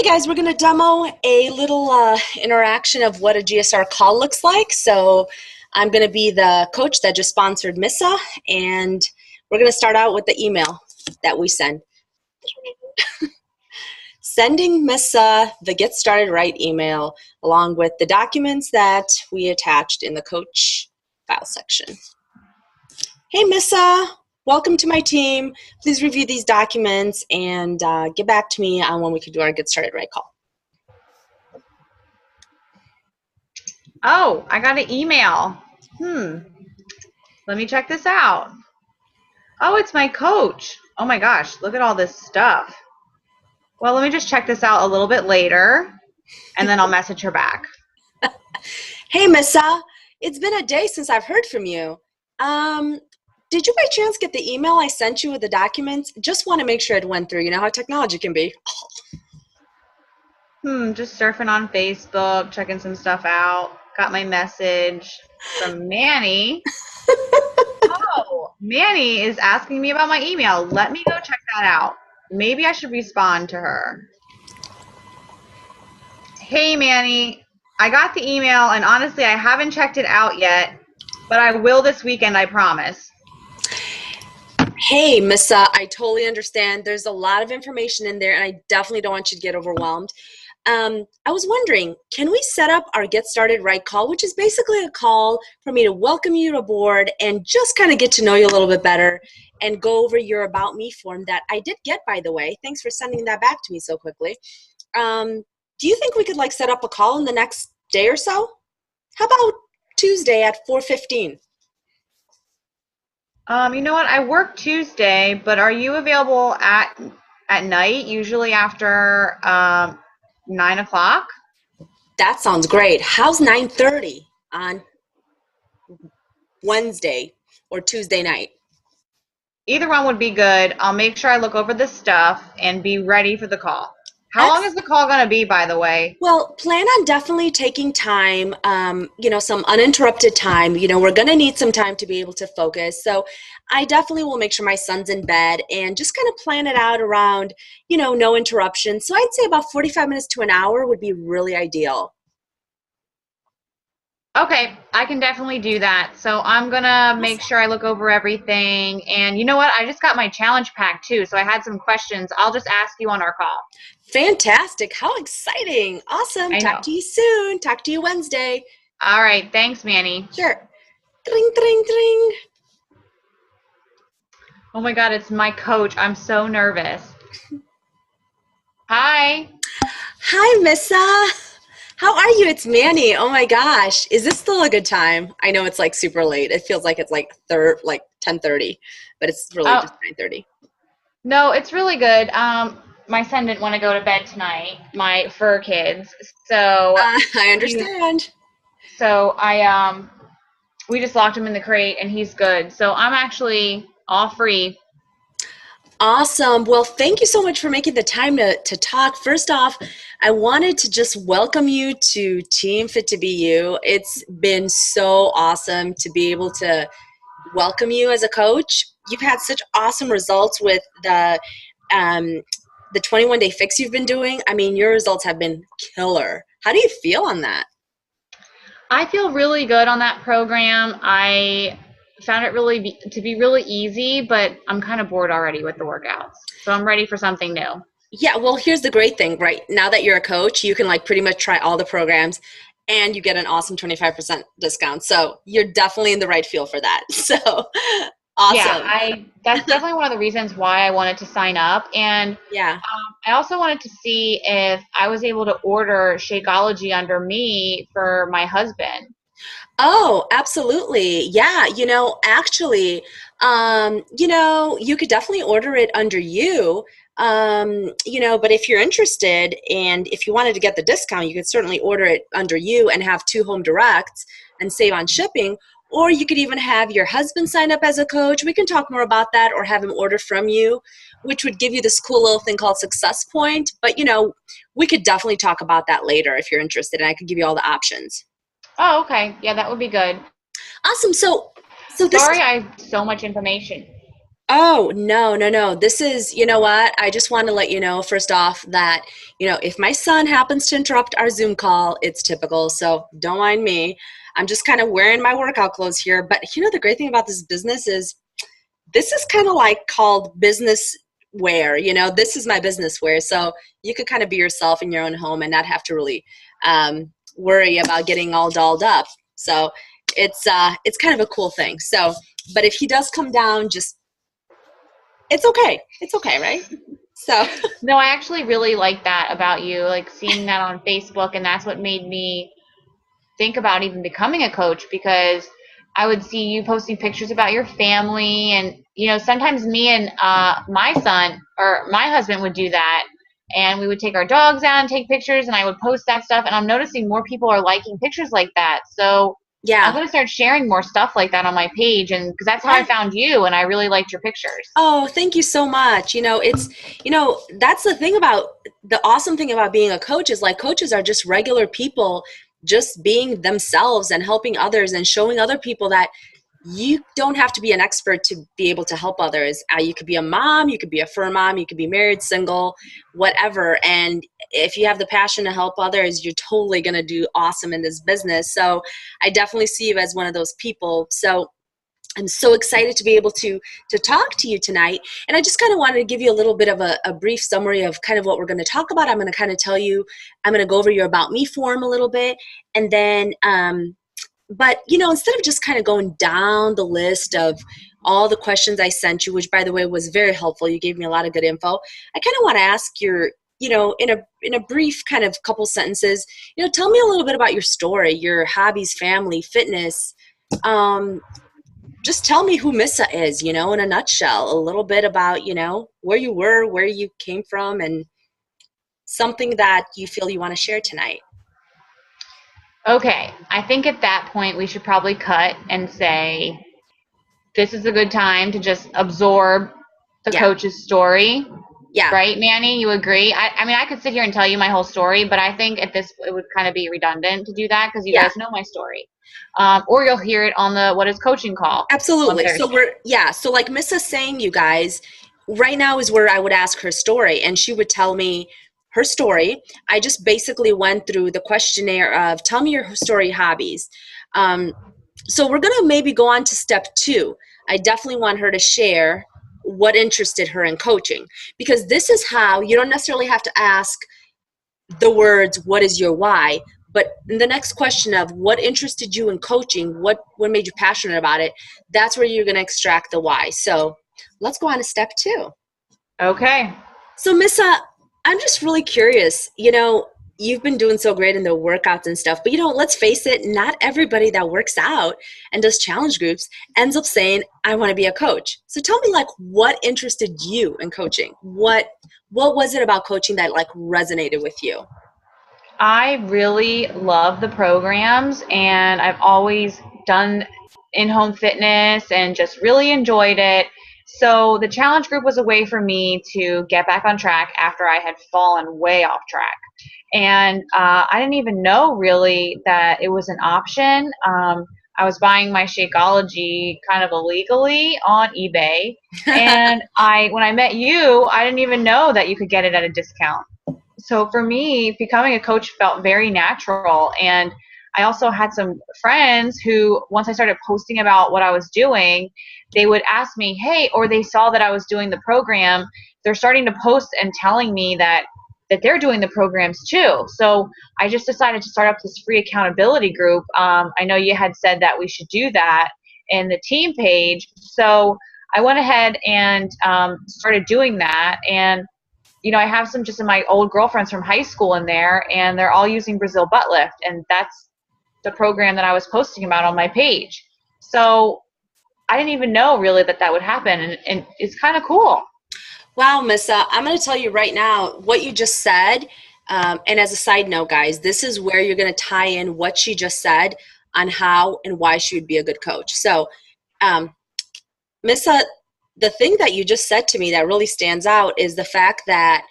Guys, we're going to demo a little interaction of what a GSR call looks like. So I'm going to be the coach that just sponsored Missa, and we're going to start out with the email that we send. Sending Missa the Get Started Right email along with the documents that we attached in the coach file section. Hey Missa, welcome to my team. Please review these documents and get back to me on when we can do our Get Started Right call. Oh, I got an email. Let me check this out. Oh, it's my coach. Oh my gosh, look at all this stuff. Well, let me just check this out a little bit later, and then I'll message her back. Hey, Missa, it's been a day since I've heard from you. Did you by chance get the email I sent you with the documents? Just want to make sure it went through. You know how technology can be. Just surfing on Facebook, checking some stuff out. Got my message from Manny. Oh, Manny is asking me about my email. Let me go check that out. Maybe I should respond to her. Hey, Manny, I got the email, and honestly, I haven't checked it out yet, but I will this weekend, I promise. Hey, Missa, I totally understand. There's a lot of information in there, and I definitely don't want you to get overwhelmed. I was wondering, can we set up our Get Started Right call, which is basically a call for me to welcome you aboard and just kind of get to know you a little bit better and go over your About Me form that I did get, by the way. Thanks for sending that back to me so quickly. Do you think we could set up a call in the next day or so? How about Tuesday at 4:15? You know what? I work Tuesday, but are you available at night, usually after 9 o'clock? That sounds great. How's 9:30 on Wednesday or Tuesday night? Either one would be good. I'll make sure I look over the stuff and be ready for the call. How long is the call going to be, by the way? Well, plan on definitely taking time, some uninterrupted time. We're going to need some time to be able to focus. So I definitely will make sure my son's in bed and just kind of plan it out around, no interruption. So I'd say about 45 minutes to an hour would be really ideal. Okay, I can definitely do that. So I'm going to make sure I look over everything. And you know what? I just got my challenge pack too. So I had some questions. I'll just ask you on our call. Fantastic. How exciting. Awesome. Talk to you soon. Talk to you Wednesday. All right. Thanks, Manny. Sure. Dring, dring, dring. Oh my God, it's my coach. I'm so nervous. Hi. Hi, Missa. How are you? It's Manny. Oh my gosh. Is this still a good time? I know it's super late. It feels like it's 10:30, but it's really just 9:30. No, it's really good. My son didn't want to go to bed tonight, my fur kids. So I understand. We just locked him in the crate and he's good. So I'm actually all free. Awesome. Well, thank you so much for making the time to talk. First off, I wanted to just welcome you to Team Fit to Be You. It's been so awesome to be able to welcome you as a coach. You've had such awesome results with the 21-day fix you've been doing. I mean, your results have been killer. How do you feel on that? I feel really good on that program. I found it to be really easy, but I'm kind of bored already with the workouts. So I'm ready for something new. Yeah, well, here's the great thing, right? Now that you're a coach, you can pretty much try all the programs and you get an awesome 25% discount. So you're definitely in the right field for that. So awesome. Yeah, that's definitely one of the reasons why I wanted to sign up. And yeah, I also wanted to see if I was able to order Shakeology under me for my husband. Oh, absolutely. Yeah, actually, you could definitely order it under you. But if you're interested and if you wanted to get the discount, you could certainly order it under you and have 2 home directs and save on shipping. Or you could even have your husband sign up as a coach. We can talk more about that, or have him order from you, which would give you this cool little thing called Success Point. But, we could definitely talk about that later if you're interested, and I could give you all the options. Oh, okay. Yeah, that would be good. Awesome. So Sorry, I have so much information. Oh, no, no, no. This is, you know what? I just want to let you know, first off, that, if my son happens to interrupt our Zoom call, it's typical. So don't mind me. I'm just kind of wearing my workout clothes here. But, the great thing about this business is this is kind of like called business wear. This is my business wear. So you could kind of be yourself in your own home and not have to really worry about getting all dolled up. So it's kind of a cool thing. So, but if he does come down, just it's okay. It's okay, right? So, No, I actually really like that about you, like seeing that on Facebook, and that's what made me think about even becoming a coach because I would see you posting pictures about your family, and sometimes me and my son or my husband would do that, and we would take our dogs out and take pictures, and I would post that stuff, and I'm noticing more people are liking pictures like that. So I'm yeah. going to start sharing more stuff like that on my page, and because that's how I Yeah. found you, and I really liked your pictures. Oh, thank you so much. That's the awesome thing about being a coach is like coaches are just regular people just being themselves and helping others and showing other people that you don't have to be an expert to be able to help others. You could be a mom, you could be a fur mom, you could be married, single, whatever. And if you have the passion to help others, you're totally going to do awesome in this business. So I definitely see you as one of those people. So I'm so excited to be able to talk to you tonight. And I just kind of wanted to give you a little bit of a brief summary of kind of what we're going to talk about. I'm going to kind of tell you, I'm going to go over your About Me form a little bit. And then, but, instead of just kind of going down the list of all the questions I sent you, which by the way was very helpful, you gave me a lot of good info. I kind of want to ask your, in a brief kind of couple sentences, tell me a little bit about your story, your hobbies, family, fitness, um, just tell me who Missa is, in a nutshell, a little bit about, where you were, where you came from, and something that you feel you want to share tonight. Okay, I think at that point we should probably cut and say this is a good time to just absorb the Yeah. coach's story, Yeah. right, Manny? You agree? I mean, I could sit here and tell you my whole story, but I think at this it would kind of be redundant to do that because you Yeah. guys know my story. Or you'll hear it on the What is Coaching call on Absolutely. So Thursday. so like Missa's saying, you guys, right now is where I would ask her story, and she would tell me her story. I just basically went through the questionnaire of tell me your story, hobbies. Um, so we're going to maybe go on to step two. I definitely want her to share what interested her in coaching, because this is how you don't necessarily have to ask the words, what is your why? But in the next question of what interested you in coaching, what made you passionate about it, that's where you're going to extract the why. So let's go on to step two. Okay. So, Missa, I'm just really curious. You've been doing so great in the workouts and stuff, but let's face it, not everybody that works out and does challenge groups ends up saying, I want to be a coach. So tell me, like, what interested you in coaching? What was it about coaching that like resonated with you? I really love the programs, and I've always done in home fitness and just really enjoyed it. So, the challenge group was a way for me to get back on track after I had fallen way off track. And I didn't even know really that it was an option. I was buying my Shakeology kind of illegally on eBay. And when I met you, I didn't even know that you could get it at a discount. So for me, becoming a coach felt very natural. And I also had some friends who, once I started posting about what I was doing, they would ask me, hey, or they saw that I was doing the program. They're starting to post and telling me that they're doing the programs too. So I just decided to start up this free accountability group. I know you had said that we should do that in the team page. So I went ahead and started doing that. And I have some just of my old girlfriends from high school in there, and they're all using Brazil butt lift, and that's the program that I was posting about on my page. So I didn't even know really that would happen, and it's kind of cool. Wow, Missa, I'm going to tell you right now what you just said. And as a side note, guys, this is where you're going to tie in what she just said on how and why she would be a good coach. So, um, Missa, the thing that you just said to me that really stands out is the fact that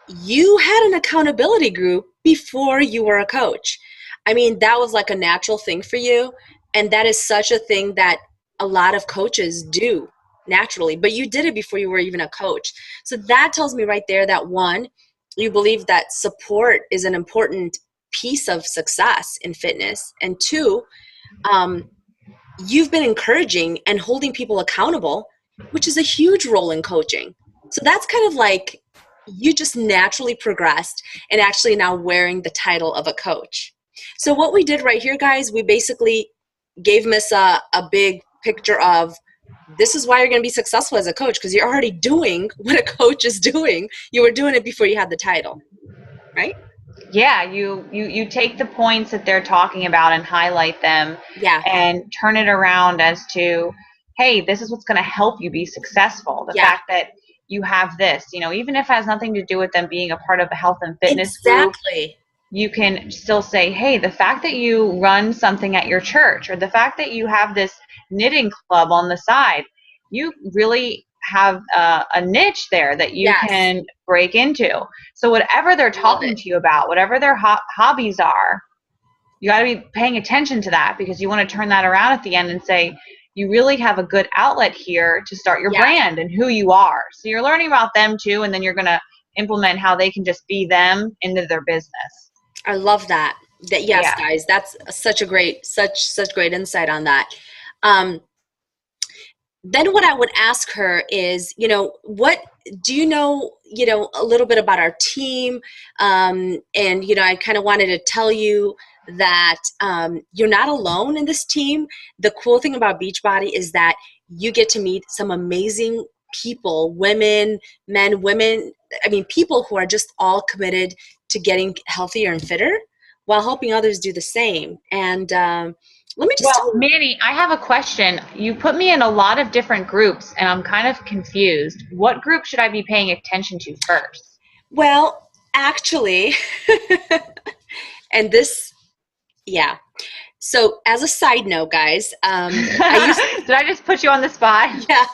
you had an accountability group before you were a coach. I mean, that was like a natural thing for you. And that is such a thing that a lot of coaches do naturally, but you did it before you were even a coach. So that tells me right there that one, you believe that support is an important piece of success in fitness. And two, um, you've been encouraging and holding people accountable, which is a huge role in coaching. So that's kind of like you just naturally progressed and actually now wearing the title of a coach. So what we did right here, guys, we basically gave Miss a big picture of this is why you're going to be successful as a coach, because you're already doing what a coach is doing. You were doing it before you had the title, right? Yeah, you take the points that they're talking about and highlight them Yeah. and turn it around as to, hey, this is what's going to help you be successful. The Yeah. fact that you have this, even if it has nothing to do with them being a part of a health and fitness group, Exactly. you can still say, hey, the fact that you run something at your church, or the fact that you have this knitting club on the side, you really have a niche there that you Yes. can break into. So whatever they're Love talking it. to you about, whatever their hobbies are, you got to be paying attention to that, because you want to turn that around at the end and say, you really have a good outlet here to start your Yes. brand and who you are. So you're learning about them too, and then you're going to implement how they can just be them into their business. I love that. That yes, Yeah. guys, that's such a great, such great insight on that. Um, then what I would ask her is, what do a little bit about our team? And I kind of wanted to tell you that you're not alone in this team. The cool thing about Beachbody is that you get to meet some amazing people, women, men, women. I mean, people who are just all committed to getting healthier and fitter while helping others do the same. And let me just tell Well, you. Manny, I have a question. You put me in a lot of different groups, and I'm kind of confused. What group should I be paying attention to first? Well, actually, and this, yeah. So, as a side note, guys, I used, Did I just put you on the spot? yeah,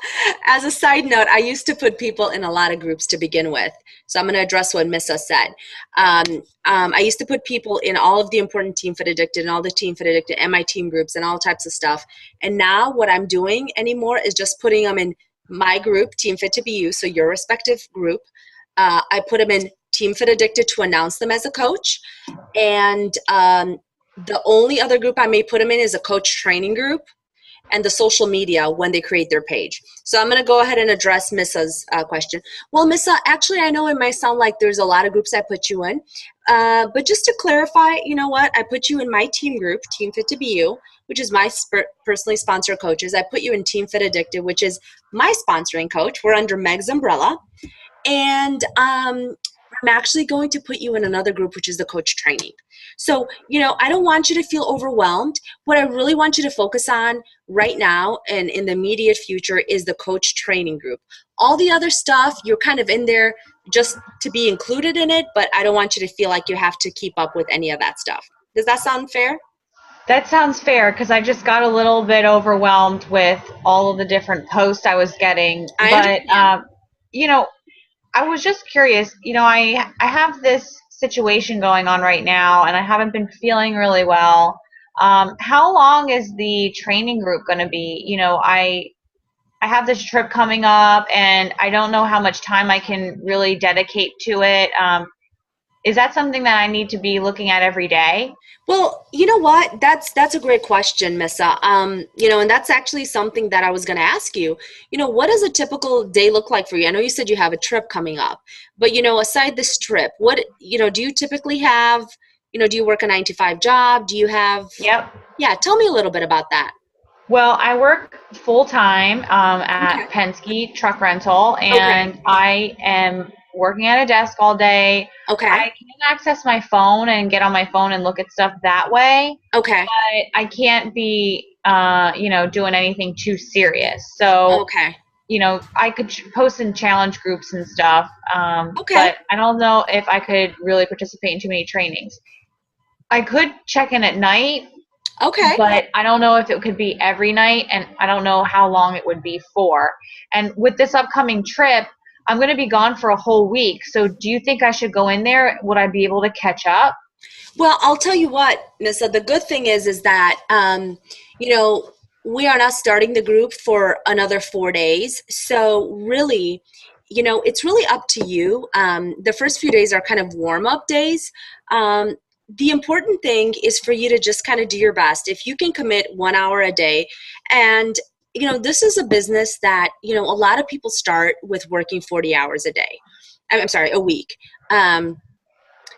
as a side note, I used to put people in a lot of groups to begin with. So, I'm going to address what Missa said. I used to put people in all of the important Team Fit Addicted and all the Team Fit Addicted and my team groups and all types of stuff. And now, what I'm doing anymore is just putting them in my group, Team Fit to Be You, so your respective group. I put them in Team Fit Addicted to announce them as a coach. And the only other group I may put them in is a coach training group and the social media when they create their page. So I'm going to go ahead and address Missa's question. Well, Missa, actually, I know it might sound like there's a lot of groups I put you in, but just to clarify, you know what? I put you in my team group, Team Fit to Be You, which is my personally sponsored coaches. I put you in Team Fit Addicted, which is my sponsoring coach. We're under Meg's umbrella. And I'm actually going to put you in another group, which is the coach training. So, I don't want you to feel overwhelmed. What I really want you to focus on right now and in the immediate future is the coach training group. All the other stuff, you're kind of in there just to be included in it, but I don't want you to feel like you have to keep up with any of that stuff. Does that sound fair? That sounds fair, because I just got a little bit overwhelmed with all of the different posts I was getting. I But, understand. you know, I was just curious. I have this situation going on right now, and I haven't been feeling really well. How long is the training group going to be? I have this trip coming up, and I don't know how much time I can really dedicate to it. Is that something that I need to be looking at every day? Well, you know what? That's a great question, Missa. And that's actually something that I was going to ask you. What does a typical day look like for you? I know you said you have a trip coming up, but aside this trip, what do you typically have? Do you work a 9 to 5 job? Do you have? Yep. Yeah, tell me a little bit about that. Well, I work full time at Okay. Penske Truck Rental, Okay. and I am working at a desk all day. Okay. I can access my phone and get on my phone and look at stuff that way, Okay. but I can't be, doing anything too serious. So, Okay. I could post in challenge groups and stuff, Okay. but I don't know if I could really participate in too many trainings. I could check in at night, Okay. but I don't know if it could be every night, and I don't know how long it would be for. And with this upcoming trip, I'm going to be gone for a whole week. So do you think I should go in there? Would I be able to catch up? Well, I'll tell you what, Nissa, the good thing is that, you know, we are not starting the group for another 4 days. So really, it's really up to you. The first few days are kind of warm up days. The important thing is for you to just kind of do your best. If you can commit 1 hour a day, and this is a business that a lot of people start with working 40 hours a day. I'm sorry, a week. And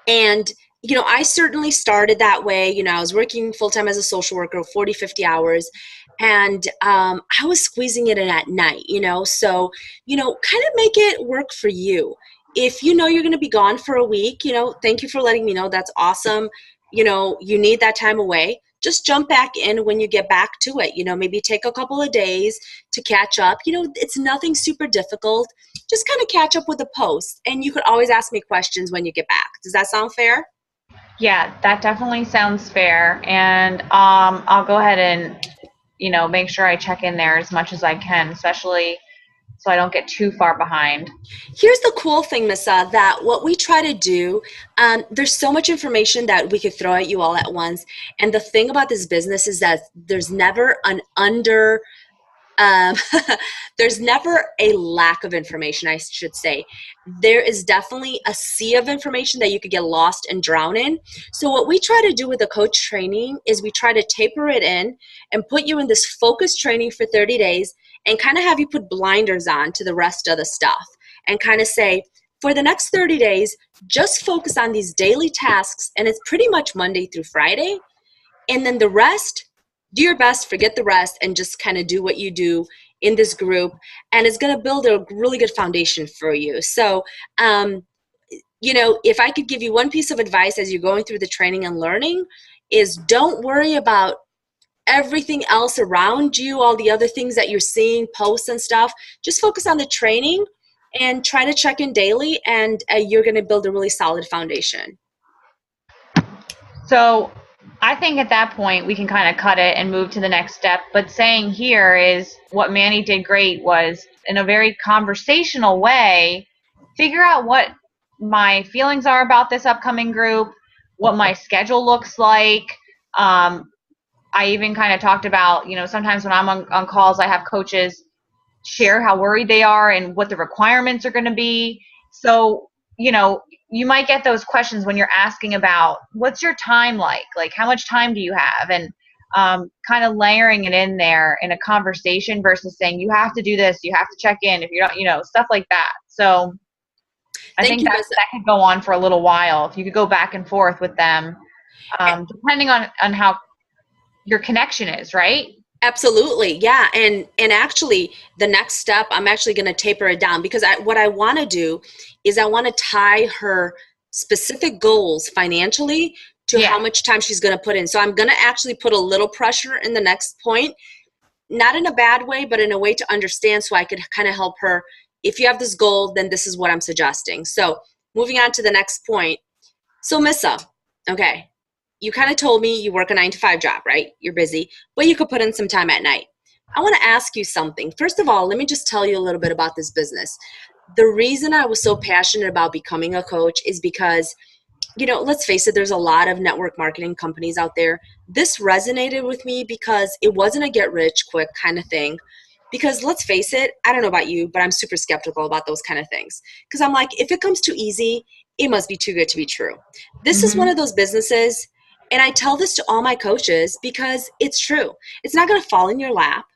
I certainly started that way. I was working full-time as a social worker, 40, 50 hours. And I was squeezing it in at night, so, kind of make it work for you. If you're going to be gone for a week, thank you for letting me know. That's awesome. You need that time away. Just jump back in when you get back to it. Maybe take a couple of days to catch up. It's nothing super difficult. Just kind of catch up with the post. And you could always ask me questions when you get back. Does that sound fair? Yeah, that definitely sounds fair. And I'll go ahead and, make sure I check in there as much as I can, especially so I don't get too far behind. Here's the cool thing, Missa, that what we try to do, there's so much information that we could throw at you all at once. And the thing about this business is that there's never an um, there's never a lack of information, I should say. There is definitely a sea of information that you could get lost and drown in. So what we try to do with the coach training is we try to taper it in and put you in this focused training for 30 days and kind of have you put blinders on to the rest of the stuff and kind of say, for the next 30 days, just focus on these daily tasks. And it's pretty much Monday through Friday. And then the rest, do your best, forget the rest, and just kind of do what you do in this group. And it's going to build a really good foundation for you. So, if I could give you one piece of advice as you're going through the training and learning, is don't worry about everything else around you, all the other things that you're seeing, posts and stuff. Just focus on the training and try to check in daily, and you're going to build a really solid foundation. So I think at that point we can kind of cut it and move to the next step. But saying here is what Manny did great was in a very conversational way, figure out what my feelings are about this upcoming group, what my schedule looks like. I even kind of talked about, sometimes when I'm on calls, I have coaches share how worried they are and what the requirements are going to be. So, you might get those questions when you're asking about what's your time like how much time do you have, and kind of layering it in there in a conversation versus saying you have to do this, you have to check in if you don't, stuff like that. So I Thank think you, that Miss. that could go on for a little while if you could go back and forth with them, depending on how your connection is, right? Absolutely. Yeah. And actually the next step, I'm actually going to taper it down because what I want to do is I want to tie her specific goals financially to Yeah. how much time she's going to put in. So I'm going to actually put a little pressure in the next point, not in a bad way, but in a way to understand so I could kind of help her. If you have this goal, then this is what I'm suggesting. So moving on to the next point. So Missa, okay, you kind of told me you work a 9 to 5 job, right? You're busy, but you could put in some time at night. I want to ask you something. First of all, let me just tell you a little bit about this business. The reason I was so passionate about becoming a coach is because, let's face it, there's a lot of network marketing companies out there. This resonated with me because it wasn't a get rich quick kind of thing. Because let's face it, I don't know about you, but I'm super skeptical about those kind of things. Because I'm like, if it comes too easy, it must be too good to be true. This is one Mm-hmm. of those businesses, and I tell this to all my coaches because it's true. It's not going to fall in your lap.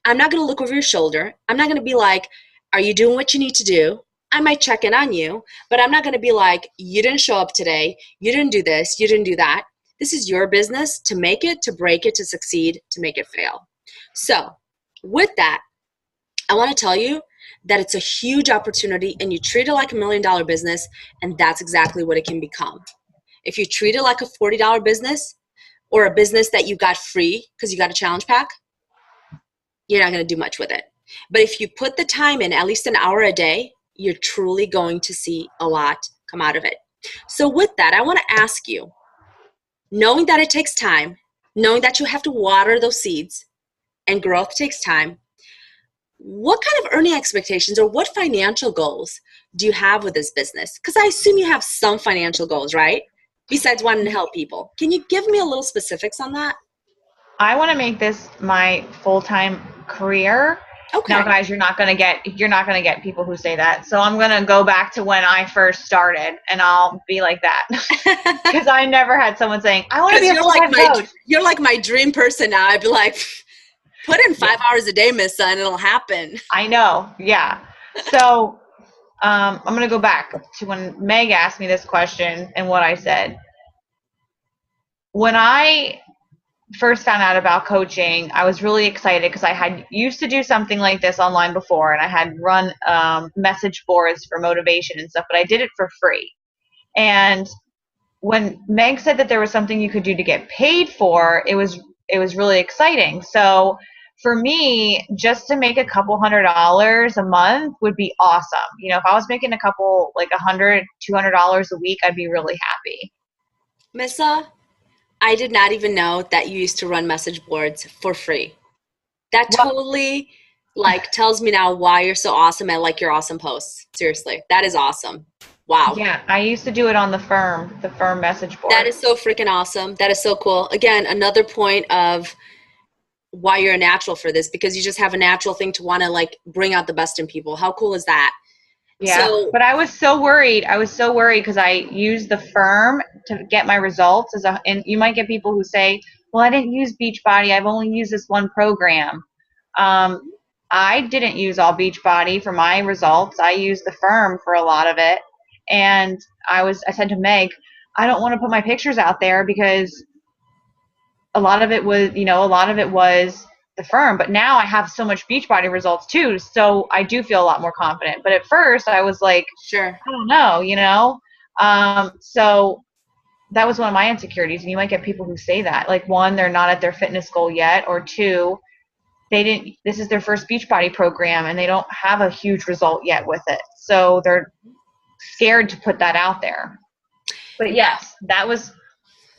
I'm not going to look over your shoulder. I'm not going to be like, are you doing what you need to do? I might check in on you, but I'm not going to be like, you didn't show up today. You didn't do this. You didn't do that. This is your business to make it, to break it, to succeed, to make it fail. So, with that, I want to tell you that it's a huge opportunity and you treat it like $1 million business, and that's exactly what it can become. If you treat it like a $40 business or a business that you got free because you got a challenge pack, you're not going to do much with it. But if you put the time in, at least an hour a day, you're truly going to see a lot come out of it. So with that, I want to ask you, knowing that it takes time, knowing that you have to water those seeds and growth takes time, what kind of earning expectations or what financial goals do you have with this business? Because I assume you have some financial goals, right? Besides wanting to help people. Can you give me a little specifics on that? I want to make this my full-time career. Now, Okay. guys, you're not gonna get people who say that. So I'm gonna go back to when I first started, and I'll be like that because I never had someone saying I want to be Because a full-time coach. you're like my dream person now. I'd be like, put in Yeah, 5 hours a day, Miss Sun, it'll happen. I know. Yeah. So I'm gonna go back to when Meg asked me this question and what I said. When I first found out about coaching, I was really excited because I had used to do something like this online before, and I had run message boards for motivation and stuff, but I did it for free. And when Meg said that there was something you could do to get paid for, it was really exciting. So for me, just to make a couple $100 a month would be awesome. If I was making a couple like $100, $200 a week, I'd be really happy. Missa, I did not even know that you used to run message boards for free. That Well, totally like tells me now why you're so awesome and like your awesome posts. Seriously, that is awesome. Wow. yeah, I used to do it on the firm message That board. is so freaking awesome. That is so cool. Again, another point of why you're a natural for this because you just have a natural thing to want to like bring out the best in people. How cool is that? Yeah, So, but I was so worried. I was so worried because I used the firm to get my results and you might get people who say, "Well, I didn't use Beachbody. I've only used this one program." Um, I didn't use all Beachbody for my results. I used the firm for a lot of it, and I said to Meg, "I don't want to put my pictures out there because a lot of it was the firm, but now I have so much Beachbody results too, so I do feel a lot more confident. But at first, I was like, sure. I don't know. So that was one of my insecurities, and you might get people who say that, like one, they're not at their fitness goal yet, or two, they didn't. This is their first Beachbody program, and they don't have a huge result yet with it, so they're scared to put that out there. But Yeah. yes, that was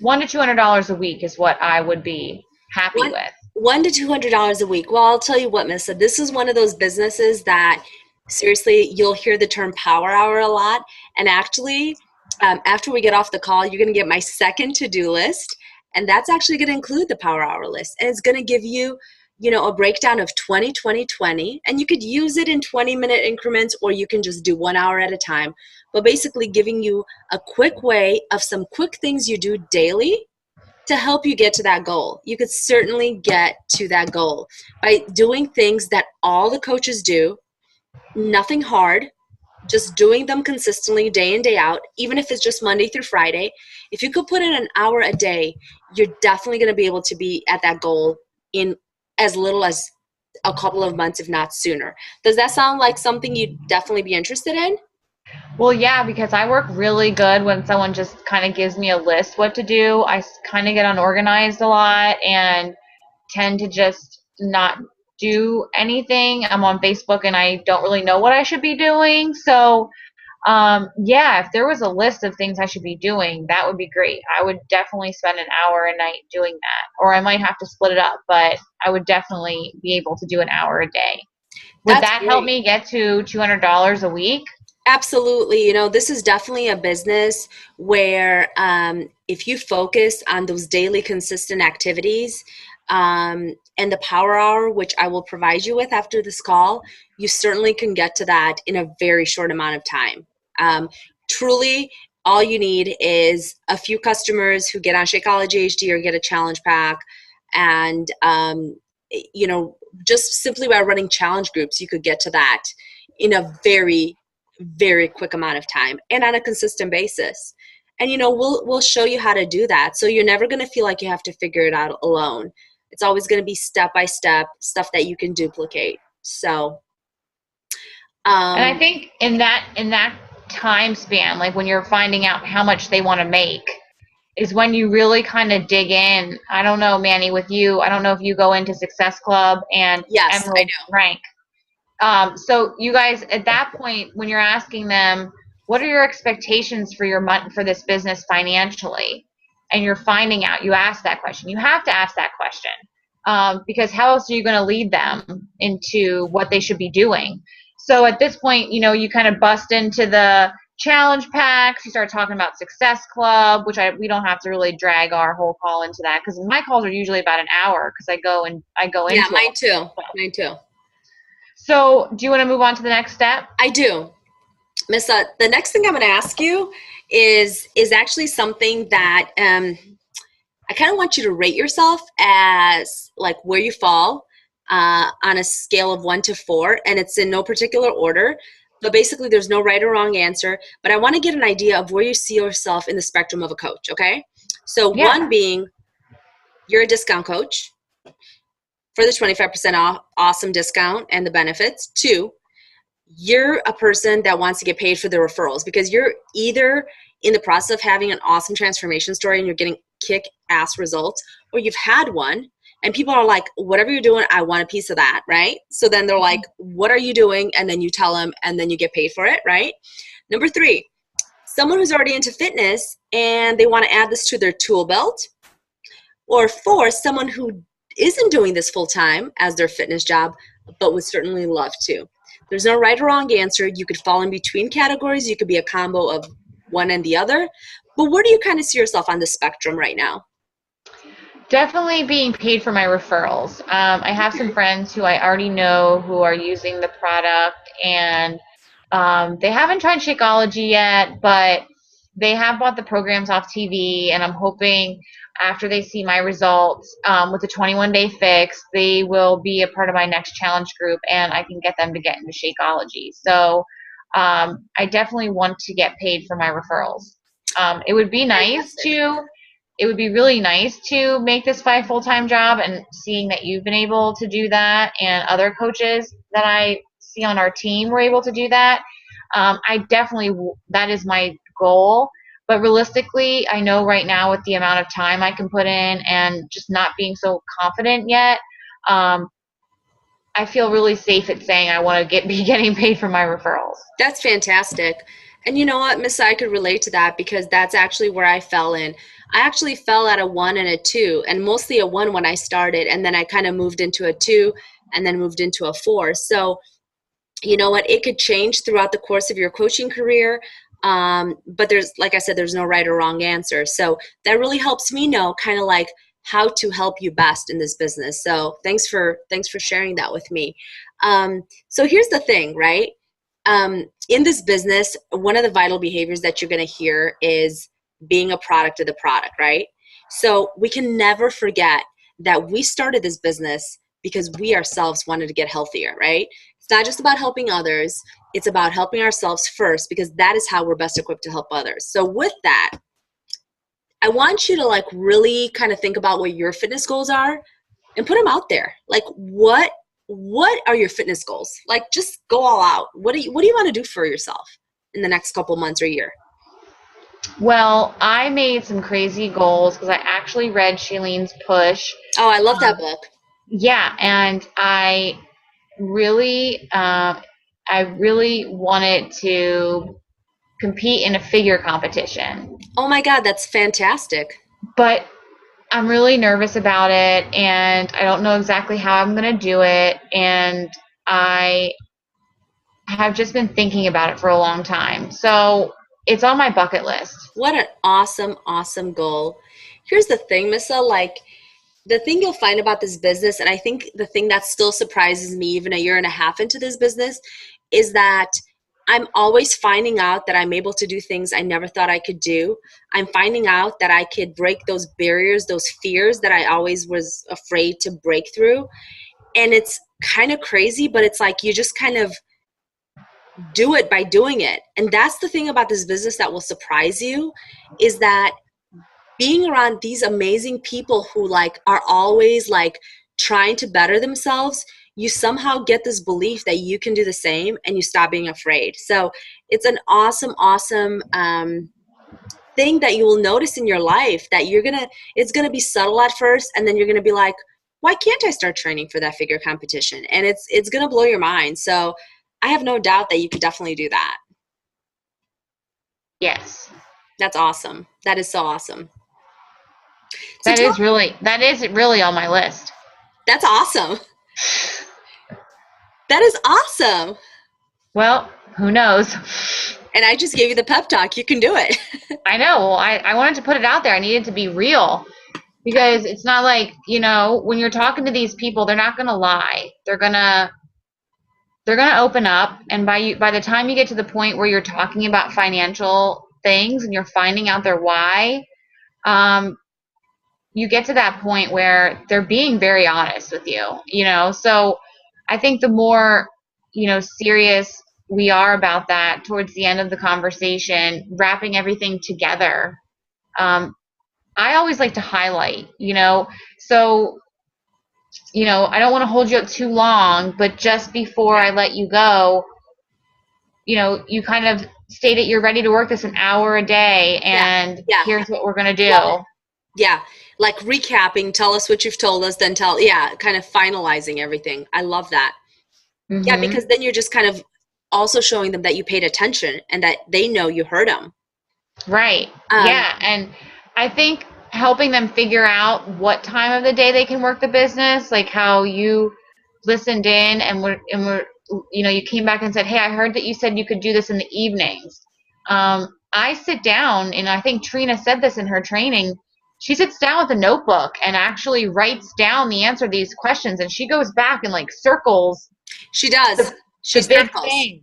$100 to $200 a week is what I would be happy One with. $100 to $200 a week. Well, I'll tell you what, Missa, this is one of those businesses that seriously you'll hear the term power hour a lot. And actually, after we get off the call, you're going to get my second to-do list, and that's actually going to include the power hour list. And it's going to give you, a breakdown of 20, 20, 20, and you could use it in 20-minute increments, or you can just do 1 hour at a time. But basically, giving you a quick way of some quick things you do daily to help you get to that goal. You could certainly get to that goal by doing things that all the coaches do, nothing hard, just doing them consistently day in, day out, even if it's just Monday through Friday. If you could put in an hour a day, you're definitely going to be able to be at that goal in as little as a couple of months, if not sooner. Does that sound like something you'd definitely be interested in? Well, yeah, because I work really good when someone just kind of gives me a list what to do. I kind of get unorganized a lot and tend to just not do anything. I'm on Facebook and I don't really know what I should be doing. So, yeah, if there was a list of things I should be doing, that would be great. I would definitely spend an hour a night doing that, or I might have to split it up, but I would definitely be able to do an hour a day. Would That's that help great. me get to $200 a week? Absolutely. This is definitely a business where if you focus on those daily consistent activities and the power hour, which I will provide you with after this call, you certainly can get to that in a very short amount of time. Truly, all you need is a few customers who get on Shakeology HD or get a challenge pack. And, just simply by running challenge groups, you could get to that in a very quick amount of time and on a consistent basis. And we'll show you how to do that. So you're never going to feel like you have to figure it out alone. It's always going to be step by step stuff that you can duplicate. So And I um think in that time span, like when you're finding out how much they want to make, is when you really kind of dig in. I don't know, Manny, with you. I don't know if you go into Success Club and yes, I Emerald know. Rank. So you guys, at that point, when you're asking them, what are your expectations for your month for this business financially, and you're finding out, you ask that question. You have to ask that question because how else are you going to lead them into what they should be doing? So at this point, you kind of bust into the challenge packs. He started talking about Success Club, which we don't have to really drag our whole call into that because my calls are usually about an hour because I go Yeah, into mine all too. that stuff. Mine too. So, do you want to move on to the next step? I do. Missa, the next thing I'm going to ask you is actually something that I kind of want you to rate yourself as like where you fall on a scale of 1 to 4, and it's in no particular order. But basically, there's no right or wrong answer. But I want to get an idea of where you see yourself in the spectrum of a coach. Okay, so one Yeah. being you're a discount coach for the 25% off, awesome discount and the benefits. Two, you're a person that wants to get paid for the referrals because you're either in the process of having an awesome transformation story and you're getting kick-ass results, or you've had one and people are like, whatever you're doing, I want a piece of that, right? So then they're like, what are you doing? And then you tell them and then you get paid for it, right? Number three, someone who's already into fitness and they want to add this to their tool belt. Or four, someone who isn't doing this full time as their fitness job, but would certainly love to. There's no right or wrong answer. You could fall in between categories. You could be a combo of one and the other. But where do you kind of see yourself on the spectrum right now? Definitely being paid for my referrals. I have some friends who I already know who are using the product, and they haven't tried Shakeology yet, but they have bought the programs off TV, and I'm hoping after they see my results with the 21-day fix, they will be a part of my next challenge group, and I can get them to get into Shakeology. So I definitely want to get paid for my referrals. It would be nice Fantastic. to it would be really nice to make this my full-time job, and seeing that you've been able to do that and other coaches that I see on our team were able to do that. I definitely, that is my goal. But realistically, I know right now with the amount of time I can put in and just not being so confident yet, um, I feel really safe at saying I want to be getting paid for my referrals. That's fantastic. And you know what, Miss, I could relate to that because that's actually where I fell in. I actually fell at a 1 and a 2, and mostly a 1 when I started, and then I kind of moved into a 2 and then moved into a 4. So you know what, it could change throughout the course of your coaching career, but there's, like I said, there's no right or wrong answer. So that really helps me know kind of like how to help you best in this business. So thanks for sharing that with me. So here's the thing, right? In this business, one of the vital behaviors that you're going to hear is being a product of the product, right? So we can never forget that we started this business because we ourselves wanted to get healthier, right? It's not just about helping others, it's about helping ourselves first because that is how we're best equipped to help others. So with that, I want you to like really kind of think about what your fitness goals are and put them out there. Like what are your fitness goals? Like just go all out. What do you want to do for yourself in the next couple months or year? Well, I made some crazy goals because I actually read Shailene's Push. Oh, I love that Um, book. yeah, and really, I really wanted to compete in a figure competition, Oh my God, that's fantastic. but I'm really nervous about it, and I don't know exactly how I'm going to do it, and I have just been thinking about it for a long time. So it's on my bucket list. What an awesome, awesome goal. Here's the thing, Missa, like the thing you'll find about this business, and I think the thing that still surprises me even a year and a half into this business, is that I'm always finding out that I'm able to do things I never thought I could do. I'm finding out that I could break those barriers, those fears that I always was afraid to break through. And it's kind of crazy, but it's like you just kind of do it by doing it. And that's the thing about this business that will surprise you is that being around these amazing people who like are always like trying to better themselves, you somehow get this belief that you can do the same and you stop being afraid. So it's an awesome, awesome thing that you will notice in your life that it's gonna be subtle at first, and then you're gonna be like, why can't I start training for that figure competition? And it's gonna blow your mind. So I have no doubt that you could definitely do that. Yes. That's awesome. That is so awesome. So That is really on my list. that's awesome. That is awesome. Well, who knows? And I just gave you the pep talk. You can do it. I know. Well, I wanted to put it out there. I needed to be real because it's not like, when you're talking to these people, they're not going to lie. They're going to open up, and by the time you get to the point where you're talking about financial things and you're finding out their why, um, you get to that point where they're being very honest with you. So I think the more, serious we are about that towards the end of the conversation, wrapping everything together, I always like to highlight. So, I don't want to hold you up too long, but just before Yeah. I let you go, you kind of stated you're ready to work this an hour a day, Yeah. and Yeah. here's what we're going to Love it. do. Yeah. Like recapping, tell us what you've told us, then yeah, kind of finalizing everything. I love that. Yeah, Hmm. because then you're just kind of also showing them that you paid attention and that they know you heard them. Right. Um, Yeah. And I think helping them figure out what time of the day they can work the business, like how you listened in and you came back and said, "Hey, I heard that you said you could do this in the evenings." I sit down, and I think Trina said this in her training. She sits down with a notebook and actually writes down the answer to these questions, and she goes back and like circles she does. the, She the big circles. thing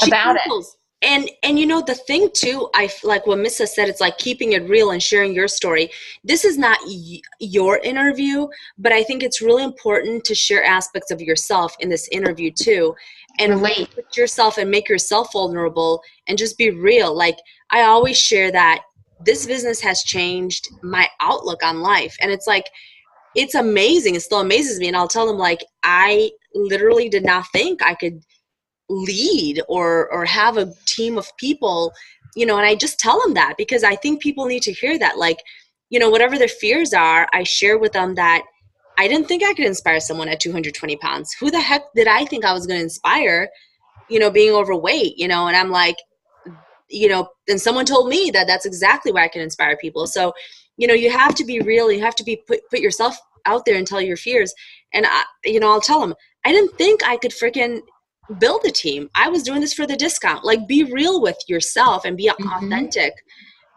She about it. circles. And the thing too, like what Missa said, it's like keeping it real and sharing your story. This is not your interview, but I think it's really important to share aspects of yourself in this interview too, and really Relate. put yourself and make yourself vulnerable and just be real. Like I always share that this business has changed my outlook on life, and it's like it's amazing. It still amazes me, and I'll tell them like I literally did not think I could lead or have a team of people, and I just tell them that because I think people need to hear that, like, whatever their fears are, I share with them that I didn't think I could inspire someone at 220 pounds. Who the heck did I think I was going to inspire, being overweight, and I'm like, and someone told me that that's exactly where I can inspire people. So, you have to be real. You have to be put yourself out there and tell your fears. And I'll tell them, I didn't think I could freaking build a team. I was doing this for the discount. Like, be real with yourself and be Hmm. authentic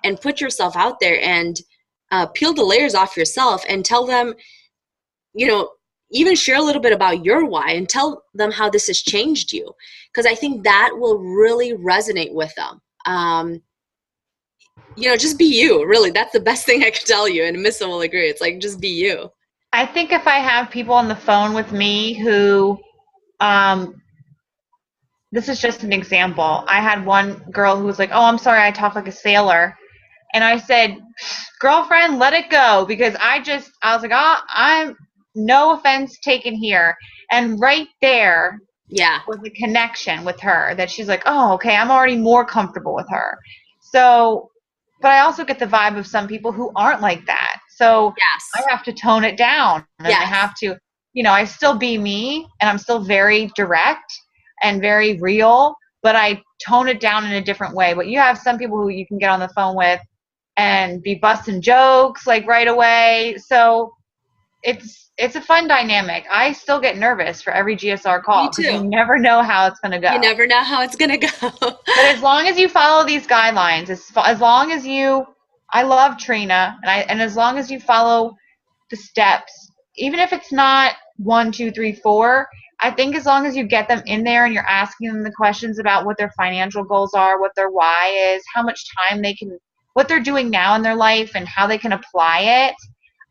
and put yourself out there and peel the layers off yourself and tell them, you know, even share a little bit about your why and tell them how this has changed you. Because I think that will really resonate with them. Just be you. Really, that's the best thing I could tell you. And Missa will agree. It's like, just be you. I think if I have people on the phone with me who, um, this is just an example. I had one girl who was like, "Oh, I'm sorry, I talk like a sailor," and I said, "Girlfriend, let it go," because I was like, "Oh, I'm no offense taken here," and right there Yeah. was a connection with her that she's like, "Oh, okay, I'm already more comfortable with her." So, but I also get the vibe of some people who aren't like that. So I Yes. have to tone it down, and I Yes. have to, I still be me, and I'm still very direct and very real, but I tone it down in a different way. But you have some people who you can get on the phone with and be busting jokes like right away. So it's a fun dynamic. I still get nervous for every GSR Me call because you too. never know how it's going to You go. never know how it's going to go. But as long as you follow these guidelines, as long as I love Trina, and as long as you follow the steps, even if it's not 1, 2, 3, 4, I think as long as you get them in there and you're asking them the questions about what their financial goals are, what their why is, how much time what they're doing now in their life, and how they can apply it.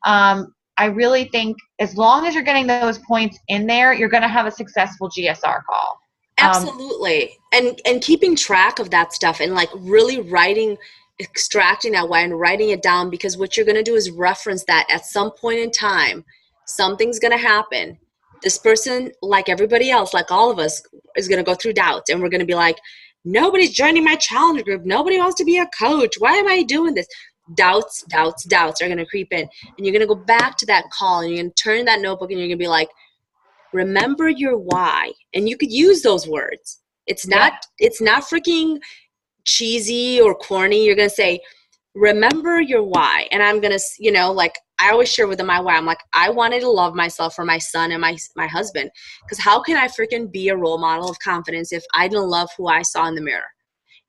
I really think as long as you're getting those points in there, you're going to have a successful GSR call. Absolutely. And keeping track of that stuff and like really extracting that why and writing it down, because what you're going to do is reference that at some point in time. Something's going to happen. This person, like everybody else, like all of us, is going to go through doubts, and we're going to be like, nobody's joining my challenger group. Nobody wants to be a coach. Why am I doing this? Doubts, doubts, doubts are going to creep in. And you're going to go back to that call, and you're going to turn that notebook, and you're going to be like, remember your why. And you could use those words. it's Yep. not it's not freaking cheesy or corny. You're going to say, remember your why. And I'm going to, like I always share with them my why. I'm like, I wanted to love myself for my son and my husband, because how can I freaking be a role model of confidence if I didn't love who I saw in the mirror?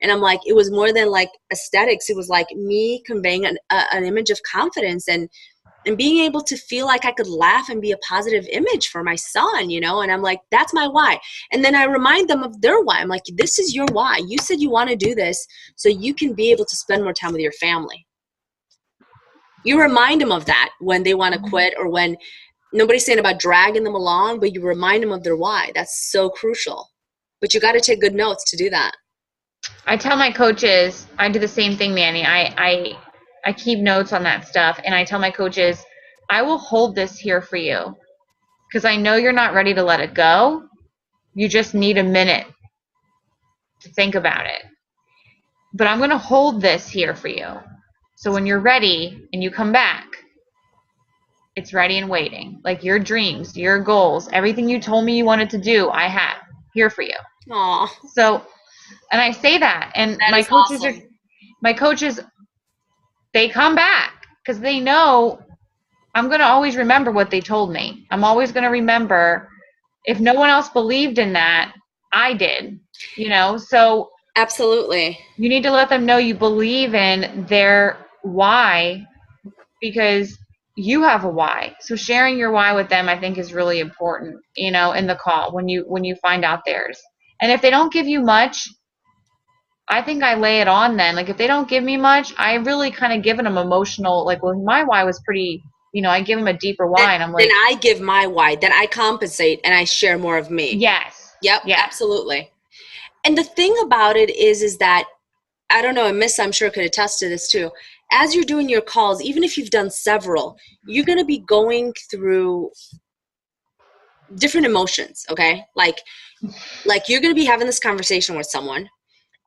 And I'm like, it was more than like aesthetics. It was like me conveying an image of confidence and being able to feel like I could laugh and be a positive image for my son, you know? And I'm like, that's my why. And then I remind them of their why. I'm like, this is your why. You said you want to do this so you can be able to spend more time with your family. You remind them of that when they want to quit, or when nobody's saying about dragging them along, but you remind them of their why. That's so crucial. But you got to take good notes to do that. I tell my coaches, I do the same thing, Manny. I keep notes on that stuff, and I tell my coaches, I will hold this here for you because I know you're not ready to let it go. You just need a minute to think about it. But I'm going to hold this here for you. So when you're ready and you come back, it's ready and waiting. Like your dreams, your goals, everything you told me you wanted to do, I have here for you. Aw, So, and I say that, and that is awesome. my coaches, they come back because they know I'm going to always remember what they told me. I'm always going to remember. If no one else believed in that, I did, you know? So Absolutely. you need to let them know you believe in their why, because you have a why. So sharing your why with them, I think, is really important, you know, in the call when you find out theirs. And if they don't give you much, I think I lay it on then. Like if they don't give me much, I really kind of give them emotional, like, well, my why was pretty, you know, I give them a deeper Then, why, and I'm then like, I give my why. Then I compensate and I share more of me. yes, Yep, yes. absolutely. And the thing about it is that, I don't know, and Miss, I'm sure, could attest to this too. As you're doing your calls, even if you've done several, you're going to be going through different emotions, okay? Like you're going to be having this conversation with someone,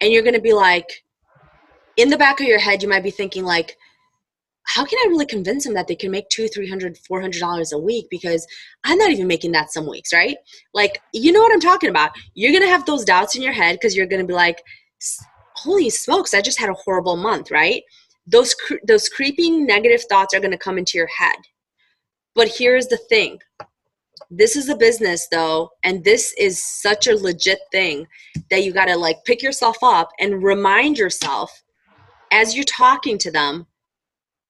and you're going to be like, in the back of your head, you might be thinking like, how can I really convince them that they can make $200, $300, $400 a week? Because I'm not even making that some weeks, right? Like, you know what I'm talking about. You're going to have those doubts in your head because you're going to be like, holy smokes, I just had a horrible month, right? Those creeping negative thoughts are going to come into your head. But here's the thing. This is a business though, and this is such a legit thing that you got to like pick yourself up and remind yourself as you're talking to them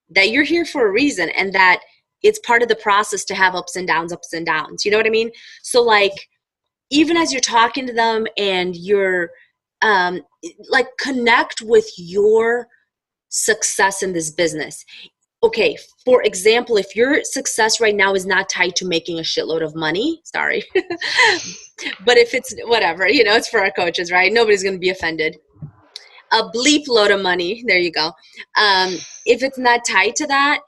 that you're here for a reason, and that it's part of the process to have ups and downs, ups and downs. You know what I mean? So like, even as you're talking to them and you're um, like, connect with your success in this business. Okay, for example, if your success right now is not tied to making a shitload of money, sorry, but if it's whatever, you know, it's for our coaches, right? Nobody's going to be offended. A bleep load of money, there you go. If it's not tied to that,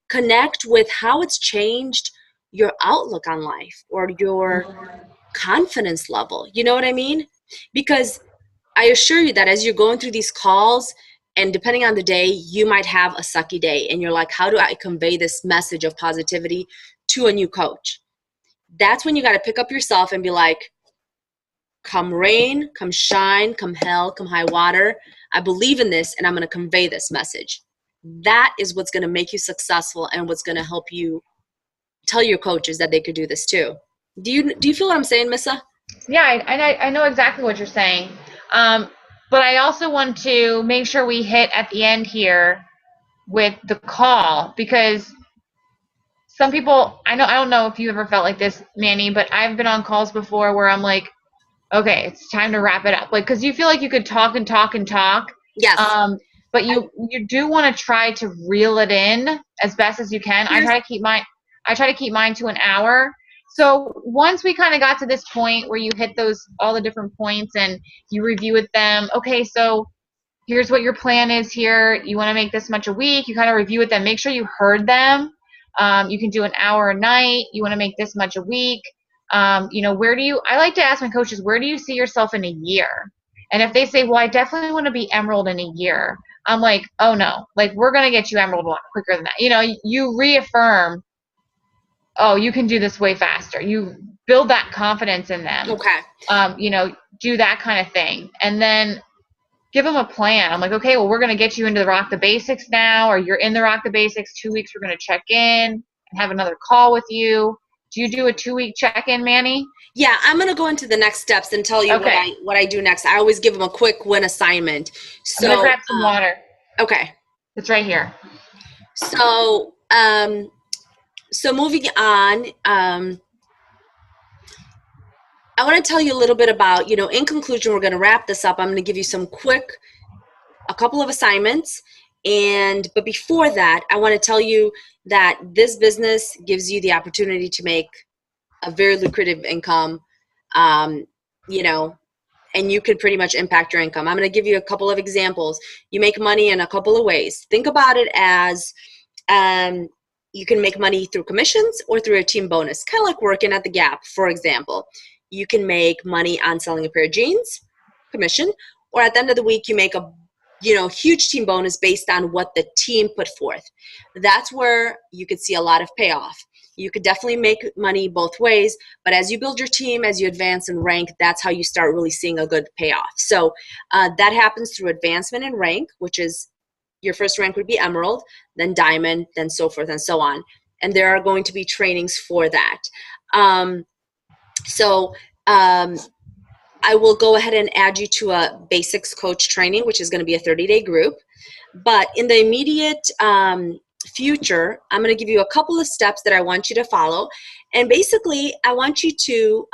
connect with how it's changed your outlook on life or your confidence level. You know what I mean? Because I assure you that as you're going through these calls, and depending on the day, you might have a sucky day, and you're like, how do I convey this message of positivity to a new coach? That's when you got to pick up yourself and be like, come rain, come shine, come hell, come high water, I believe in this, and I'm going to convey this message. That is what's going to make you successful, and what's going to help you tell your coaches that they could do this too. Do you feel what I'm saying, Missa? Yeah, I know exactly what you're saying. Um, but I also want to make sure we hit at the end here with the call, because some people, I don't know if you ever felt like this, Manny, but I've been on calls before where I'm like, okay, it's time to wrap it up. Like, because you feel like you could talk and talk and talk, Yes. but you do want to try to reel it in as best as you can. Here's I try to keep mine to an hour. So once we kind of got to this point where you hit those all the different points and you review with them, okay, so here's what your plan is here. You want to make this much a week. You kind of review with them. Make sure you heard them. You can do an hour a night. You want to make this much a week. You know, I like to ask my coaches, where do you see yourself in a year? And if they say, well, I definitely want to be emerald in a year, I'm like, oh no, like we're going to get you emerald a lot quicker than that. You know, you reaffirm, oh, you can do this way faster. You build that confidence in them. okay. You know, do that kind of thing. And then give them a plan. I'm like, okay, well, we're going to get you into the Rock the Basics now, or you're in the Rock the Basics. 2 weeks, we're going to check in and have another call with you. Do you do a 2-week check-in, Manny? Yeah, I'm gonna go into the next steps and tell you Okay. what I do next. I always give them a quick win assignment. I'm gonna So, grab some water. okay. It's right here. So, so moving on, I want to tell you a little bit about, in conclusion, we're going to wrap this up. I'm going to give you a couple of assignments. But before that, I want to tell you that this business gives you the opportunity to make a very lucrative income, you know, and you could pretty much impact your income. I'm going to give you a couple of examples. You make money in a couple of ways. Think about it as you can make money through commissions or through a team bonus, kind of like working at the Gap, for example. You can make money on selling a pair of jeans, commission, or at the end of the week, you make a huge team bonus based on what the team put forth. That's where you could see a lot of payoff. You could definitely make money both ways, but as you build your team, as you advance and rank, that's how you start really seeing a good payoff. So that happens through advancement in rank, which is your first rank would be emerald, then diamond, then so forth and so on. And there are going to be trainings for that. So I will go ahead and add you to a basics coach training, which is going to be a 30-day group. But in the immediate future, I'm going to give you a couple of steps that I want you to follow. And basically, I want you to,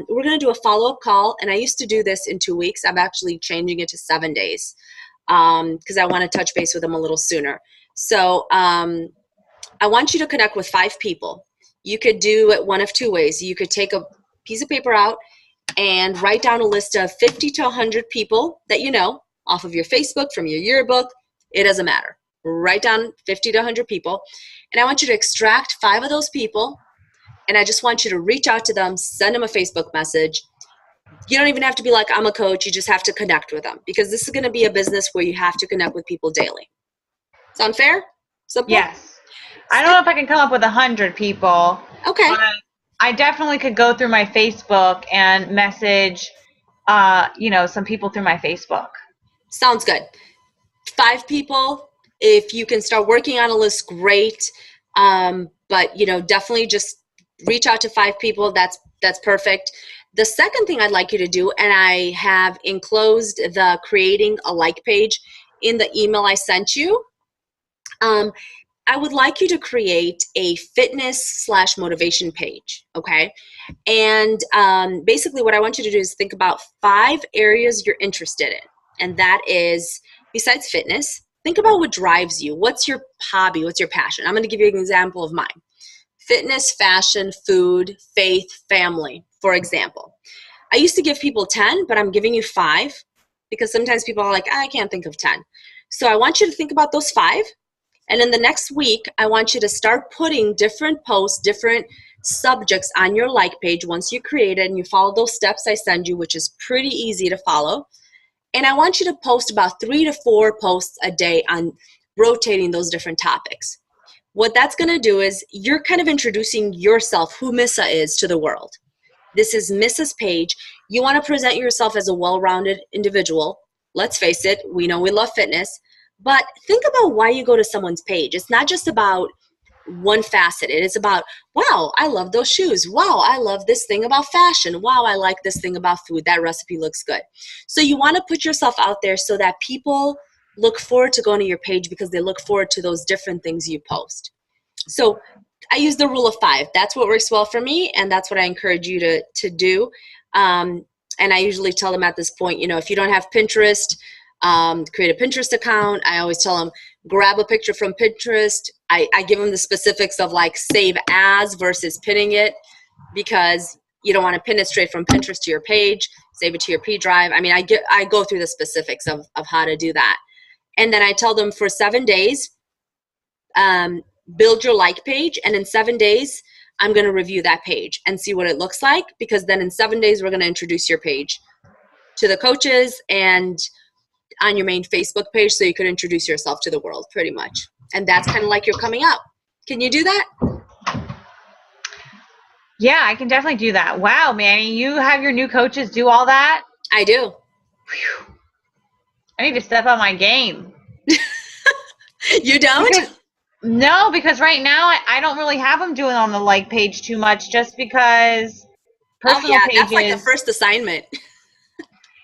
we're going to do a follow-up call. And I used to do this in 2 weeks. I'm actually changing it to 7 days because I want to touch base with them a little sooner. So I want you to connect with 5 people. You could do it one of 2 ways. You could take a piece of paper out and write down a list of 50 to 100 people that you know off of your Facebook, from your yearbook. It doesn't matter. Write down 50 to 100 people. And I want you to extract 5 of those people. And I just want you to reach out to them, send them a Facebook message. You don't even have to be like, I'm a coach. You just have to connect with them, because this is going to be a business where you have to connect with people daily. Sound fair? Simple? Yes. I don't know if I can come up with 100 people. Okay. But I definitely could go through my Facebook and message, some people through my Facebook. Sounds good. 5 people. If you can start working on a list, great. But definitely just reach out to 5 people. That's perfect. The second thing I'd like you to do, and I have enclosed the creating a like page in the email I sent you. I would like you to create a fitness/motivation page, okay? And basically what I want you to do is think about 5 areas you're interested in. And that is, besides fitness, think about what drives you. What's your hobby? What's your passion? I'm going to give you an example of mine. Fitness, fashion, food, faith, family, for example. I used to give people 10, but I'm giving you 5 because sometimes people are like, I can't think of 10. So I want you to think about those 5. And in the next week, I want you to start putting different posts, different subjects on your like page once you create it and you follow those steps I send you, which is pretty easy to follow. And I want you to post about 3 to 4 posts a day on rotating those different topics. What that's going to do is you're kind of introducing yourself, who Missa is, to the world. This is Mrs. Page. You want to present yourself as a well-rounded individual. Let's face it, we know we love fitness. But think about why you go to someone's page. It's not just about one facet. It is about, wow, I love those shoes. Wow, I love this thing about fashion. Wow, I like this thing about food. That recipe looks good. So you want to put yourself out there so that people look forward to going to your page because they look forward to those different things you post. So I use the rule of 5. That's what works well for me, and that's what I encourage you to do. And I usually tell them at this point, if you don't have Pinterest, create a Pinterest account. I always tell them, grab a picture from Pinterest. I give them the specifics of like save as versus pinning it, because you don't want to pin it straight from Pinterest to your page, save it to your P drive. I mean, I go through the specifics of how to do that. And then I tell them for 7 days, build your like page. And in 7 days, I'm going to review that page and see what it looks like, because then in 7 days, we're going to introduce your page to the coaches and on your main Facebook page, so you can introduce yourself to the world pretty much. And that's kind of like you're coming up. Can you do that? Yeah, I can definitely do that. Wow, Manny, you have your new coaches do all that? I do. Whew. I need to step up my game. You don't? No, because right now I don't really have them doing on the like page too much, just because Oh personal yeah, that's like the pages. first assignment.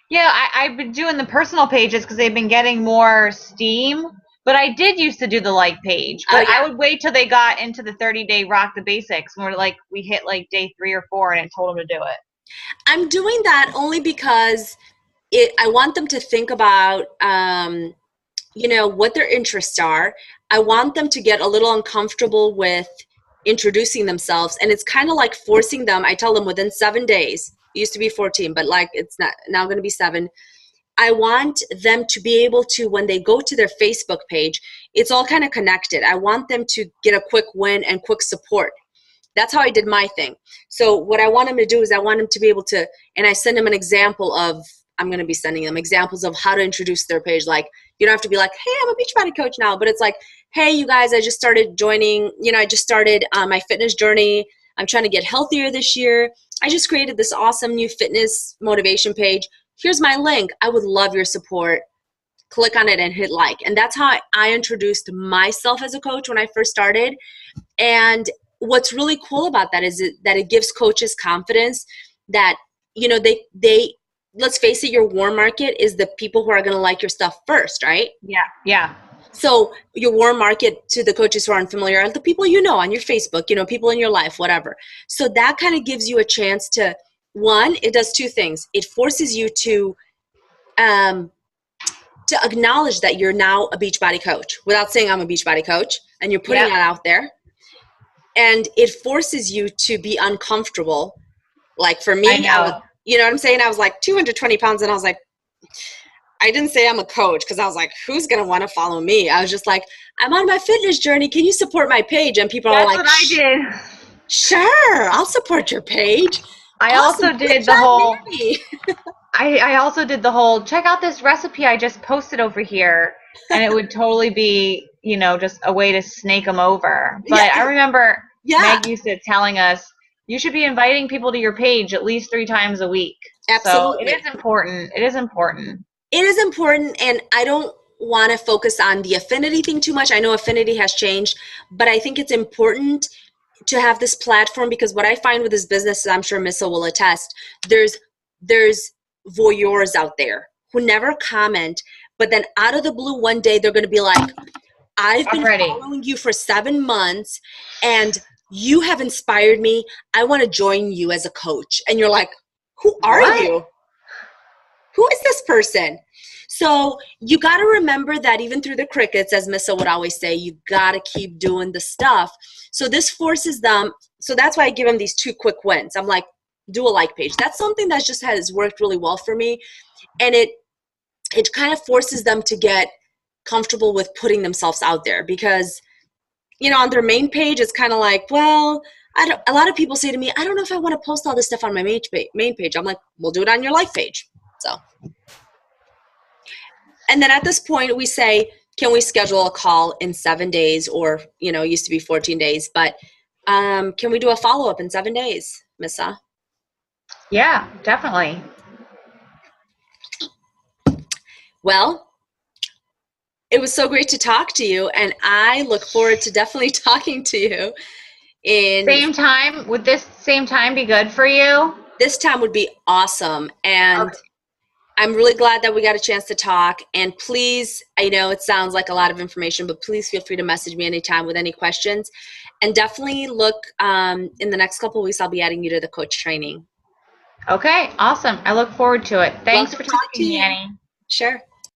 Yeah, I've been doing the personal pages because they've been getting more steam. But I did used to do the like page, Oh but I yeah. would wait till they got into the 30-day rock the basics, and we hit like day 3 or 4, and I told them to do it. I'm doing that only because I want them to think about what their interests are. I want them to get a little uncomfortable with introducing themselves. And it's kind of like forcing them. I tell them within 7 days, it used to be 14, but like it's not now going to be 7. I want them to be able to, when they go to their Facebook page, it's all kind of connected. I want them to get a quick win and quick support. That's how I did my thing. So what I want them to do is I want them to be able to, and I send them an example of, I'm going to be sending them examples of how to introduce their page. Like, you don't have to be like, hey, I'm a Beachbody coach now, but it's like, hey, you guys, I just started joining, I just started my fitness journey. I'm trying to get healthier this year. I just created this awesome new fitness motivation page. Here's my link. I would love your support. Click on it and hit like. And that's how I introduced myself as a coach when I first started. And what's really cool about that is that it gives coaches confidence that, they let's face it, your warm market is the people who are going to like your stuff first, right? Yeah, yeah. So your warm market to the coaches who aren't familiar are the people on your Facebook, people in your life, whatever. So that kind of gives you a chance to, one, it does two things. It forces you um, to acknowledge that you're now a Beachbody coach without saying I'm a Beachbody coach, and you're putting Yep. that out there. And it forces you to be uncomfortable. Like for I me, I was, know. you know what I'm saying? I was like 220 pounds and I was like, I didn't say I'm a coach because I was like, who's going to want to follow me? I was just like, I'm on my fitness journey. Can you support my page? And people are That's like, what I did. sure, I'll support your page. I Awesome. also Good did the job, whole Manny. I also did the whole check out this recipe I just posted over here, and it would totally be, just a way to snake them over. Yeah. But I remember Yeah, Meg used to telling us you should be inviting people to your page at least 3 times a week. So it absolutely. is important. It is important. It is important, and I don't want to focus on the affinity thing too much. I know affinity has changed, but I think it's important to have this platform because what I find with this business, I'm sure Missa will attest, there's voyeurs out there who never comment, but then out of the blue one day they're going to be like, I've I'm been ready. following you for 7 months and you have inspired me. I want to join you as a coach. And you're like, who are What? you? Who is this person? So you got to remember that even through the crickets, as Missa would always say, you got to keep doing the stuff. So this forces them. So that's why I give them these 2 quick wins. I'm like, do a like page. That's something that just has worked really well for me. And it kind of forces them to get comfortable with putting themselves out there because, on their main page, it's kind of like, well, a lot of people say to me, I don't know if I want to post all this stuff on my main page. I'm like, we'll do it on your like page. So. And then at this point, we say, can we schedule a call in 7 days or, it used to be 14 days, but can we do a follow-up in 7 days, Missa? Yeah, definitely. Well, it was so great to talk to you, and I look forward to definitely talking to you in Same time. Would this same time be good for you? this time would be awesome. And Okay. I'm really glad that we got a chance to talk. And please, I know it sounds like a lot of information, but please feel free to message me anytime with any questions. And definitely look in the next couple of weeks, I'll be adding you to the coach training. Okay, awesome. I look forward to it. Love Thanks to for talk to talking, you. Manny. Sure.